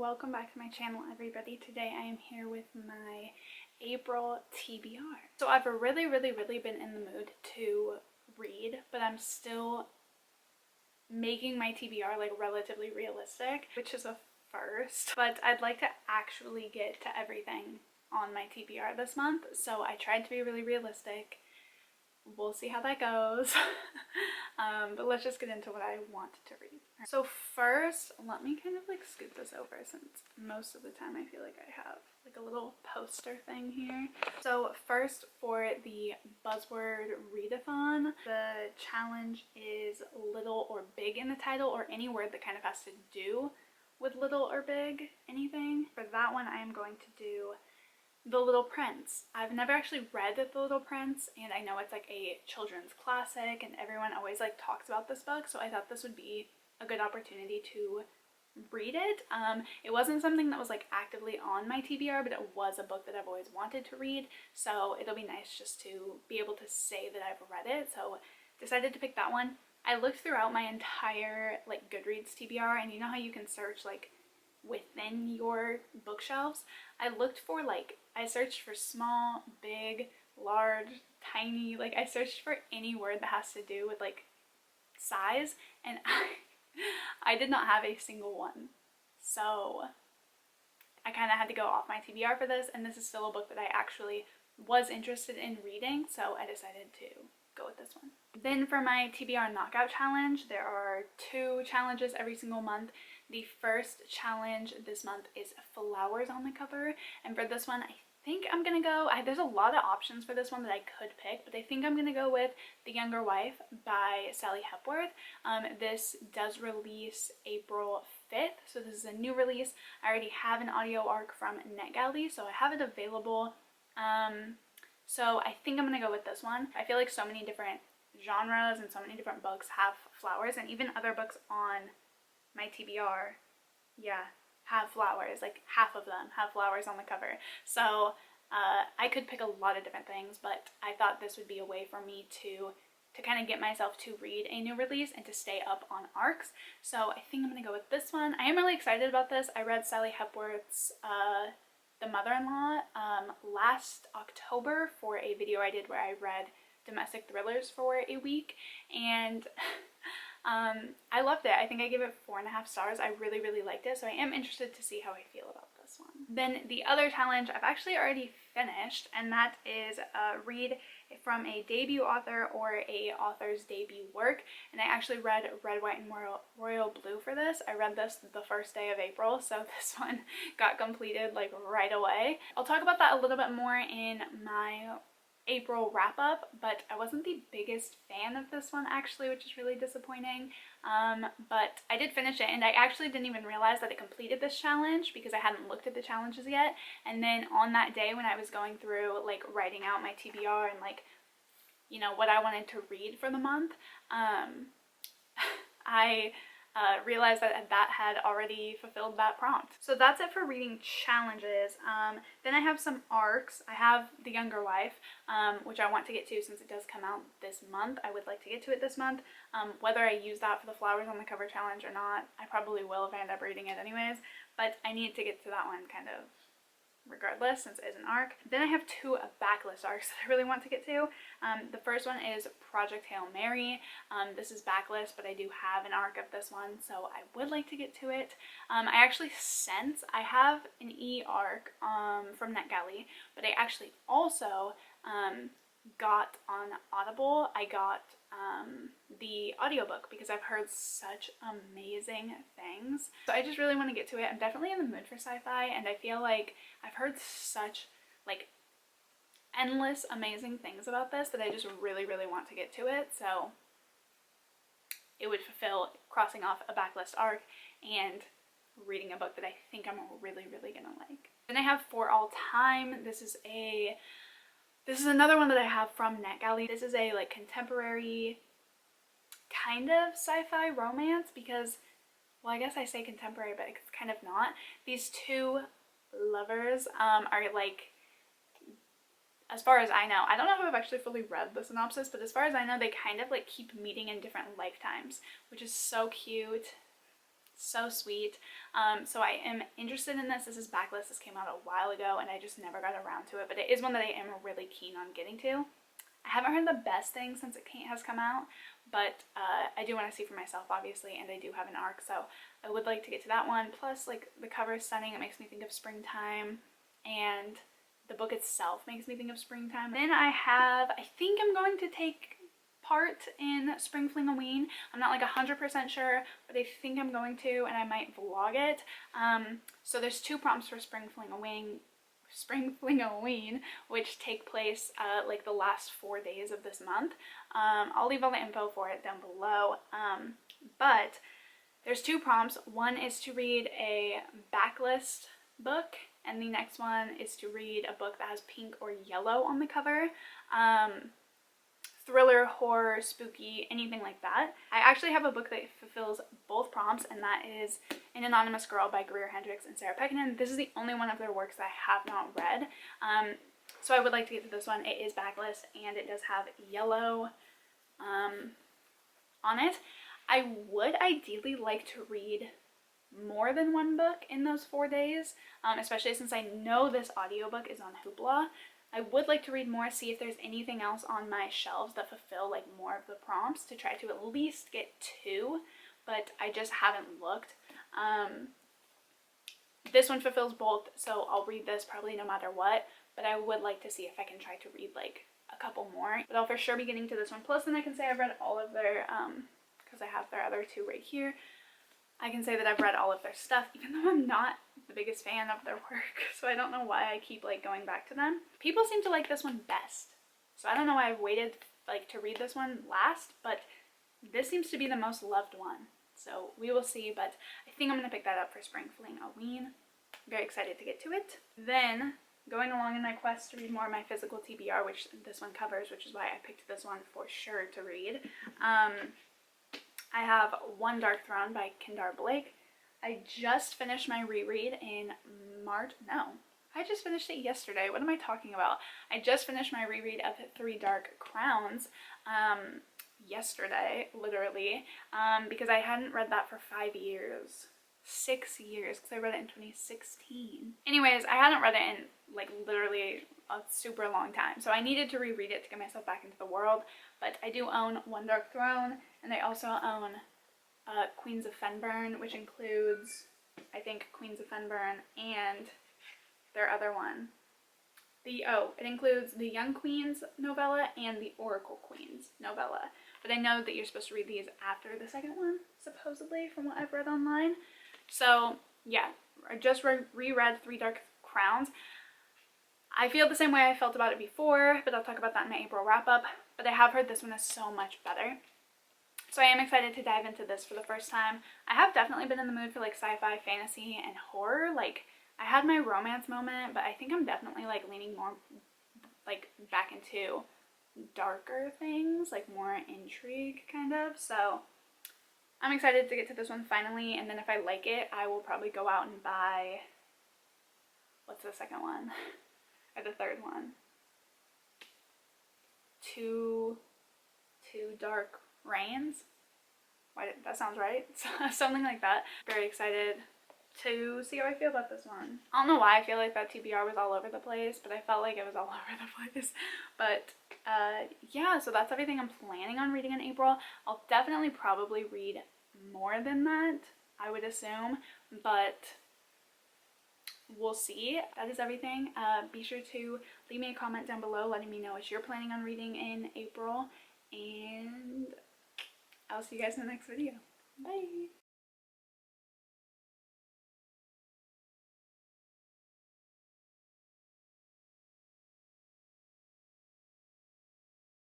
Welcome back to my channel, everybody. Today I am here with my April TBR. So I've really been in the mood to read, but I'm still making my TBR like relatively realistic, which is a first. But I'd like to actually get to everything on my TBR this month, so I tried to be really realistic. We'll see how that goes. But let's just get into what I want to read. So first, let me kind of like scoot this over, since most of the time I feel like I have like a little poster thing here. So first, for the buzzword readathon, the challenge is little or big in the title, or any word that kind of has to do with little or big, anything. For that one, I am going to do The Little Prince. I've never actually read The Little Prince, and I know it's like a children's classic and everyone always like talks about this book, so I thought this would be a good opportunity to read it. It wasn't something that was like actively on my TBR, but it was a book that I've always wanted to read, so it'll be nice just to be able to say that I've read it, so decided to pick that one. I looked throughout my entire like Goodreads TBR, and you know how you can search like within your bookshelves? I searched for small, big, large, tiny, like I searched for any word that has to do with like size, and I did not have a single one. So I kind of had to go off my TBR for this, and this is still a book that I actually was interested in reading, so I decided to go with this one. Then for my Tbr Knockout challenge, there are 2 challenges every single month. The first challenge this month is flowers on the cover, and for this one I think I'm gonna go, there's a lot of options for this one that I could pick, but I think I'm gonna go with The Younger Wife by Sally Hepworth. This does release April 5th, so this is a new release. I already have an audio arc from NetGalley, so I have it available. So I think I'm gonna go with this one. I feel like so many different genres and so many different books have flowers, and even other books on my TBR, have flowers. Like half of them have flowers on the cover. So I could pick a lot of different things, but I thought this would be a way for me to kind of get myself to read a new release and to stay up on arcs. So I think I'm gonna go with this one. I am really excited about this. I read Sally Hepworth's The Mother-in-Law last October for a video I did where I read domestic thrillers for a week, and I loved it. I think I gave it 4.5 stars. I really liked it, so I am interested to see how I feel about this one. Then the other challenge I've actually already finished, and that is read from a debut author or a author's debut work, and I actually read Red, White, and Royal Blue for this. I read this the first day of April, so this one got completed like right away. I'll talk about that a little bit more in my April wrap-up, but I wasn't the biggest fan of this one actually, which is really disappointing. But I did finish it, and I actually didn't even realize that it completed this challenge because I hadn't looked at the challenges yet. And then on that day when I was going through like writing out my TBR and like, you know, what I wanted to read for the month, I realized that had already fulfilled that prompt. So that's it for reading challenges. Then I have some arcs. I have The Younger Wife, which I want to get to since it does come out this month. I would like to get to it this month. Whether I use that for the flowers on the cover challenge or not, I probably will if I end up reading it anyways, but I need to get to that one kind of regardless since it is an arc. Then I have 2 backlist arcs that I really want to get to. The first one is Project Hail Mary. This is backlist, but I do have an arc of this one, so I would like to get to it. I actually I have an e-arc from NetGalley, but I actually also got on Audible, I got the audiobook because I've heard such amazing things. So I just really want to get to it. I'm definitely in the mood for sci-fi, and I feel like I've heard such like endless amazing things about this that I just really want to get to it. So it would fulfill crossing off a backlist arc and reading a book that I think I'm really gonna like. Then I have For All Time. This is another one that I have from NetGalley. This is a like contemporary kind of sci-fi romance because, well, I guess I say contemporary, but it's kind of not. These 2 lovers are like, as far as I know, I don't know if I've actually fully read the synopsis, but as far as I know, they kind of like keep meeting in different lifetimes, which is so cute. So sweet. So I am interested in this. This is backlist. This came out a while ago and I just never got around to it, but it is one that I am really keen on getting to. I haven't heard the best things since it has come out, but I do want to see for myself, obviously, and I do have an ARC, so I would like to get to that one. Plus, like, the cover is stunning. It makes me think of springtime, and the book itself makes me think of springtime. Then I think I'm going to take part in Spring-fling-o-wen. I'm not like 100% sure, but I think I'm going to, and I might vlog it. So there's 2 prompts for Spring-fling-o-wen, which take place like the last 4 days of this month. I'll leave all the info for it down below. But there's 2 prompts. One is to read a backlist book, and the next one is to read a book that has pink or yellow on the cover. Thriller, horror, spooky, anything like that. I actually have a book that fulfills both prompts, and that is An Anonymous Girl by Greer Hendricks and Sarah Pekkanen. This is the only one of their works that I have not read. So I would like to get to this one. It is backlist, and it does have yellow on it. I would ideally like to read more than one book in those 4 days, especially since I know this audiobook is on Hoopla. I would like to read more, see if there's anything else on my shelves that fulfill like more of the prompts, to try to at least get 2, but I just haven't looked. This one fulfills both, so I'll read this probably no matter what, but I would like to see if I can try to read like a couple more. But I'll for sure be getting to this one. Plus then I can say I've read all of their, because I have their other 2 right here, I can say that I've read all of their stuff, even though I'm not the biggest fan of their work, so I don't know why I keep like going back to them. People seem to like this one best, so I don't know why I've waited like to read this one last, but this seems to be the most loved one, so we will see. But I think I'm going to pick that up for Spring-fling-o-wen. Very excited to get to it. Then, going along in my quest to read more of my physical TBR, which this one covers, which is why I picked this one for sure to read. I have One Dark Throne by Kendar. I just finished my reread in March. No, I just finished it yesterday. What am I talking about? I just finished my reread of 3 Dark Crowns yesterday, literally, because I hadn't read that for 5 years. 6 years, because I read it in 2016. Anyways, I hadn't read it in like literally a super long time, so I needed to reread it to get myself back into the world. But I do own One Dark Throne, and I also own Queens of Fenburn, which includes, I think, Queens of Fenburn and their other one. It includes the Young Queens novella and the Oracle Queens novella. But I know that you're supposed to read these after the second one, supposedly, from what I've read online. So, yeah, I just reread 3 Dark Crowns. I feel the same way I felt about it before, but I'll talk about that in my April wrap-up. But I have heard this one is so much better. So I am excited to dive into this for the first time. I have definitely been in the mood for like sci-fi, fantasy, and horror. Like, I had my romance moment, but I think I'm definitely like leaning more like back into darker things, like more intrigue kind of. So I'm excited to get to this one finally, and then if I like it, I will probably go out and buy, what's the second one? Or the third one? Two Dark Rains? That sounds right. Something like that. Very excited to see how I feel about this one. I don't know why I feel like that TBR was all over the place, but I felt like it was all over the place. But yeah, so that's everything I'm planning on reading in April. I'll definitely probably read more than that, I would assume, but we'll see. That is everything. Be sure to leave me a comment down below letting me know what you're planning on reading in April, and I'll see you guys in the next video. Bye!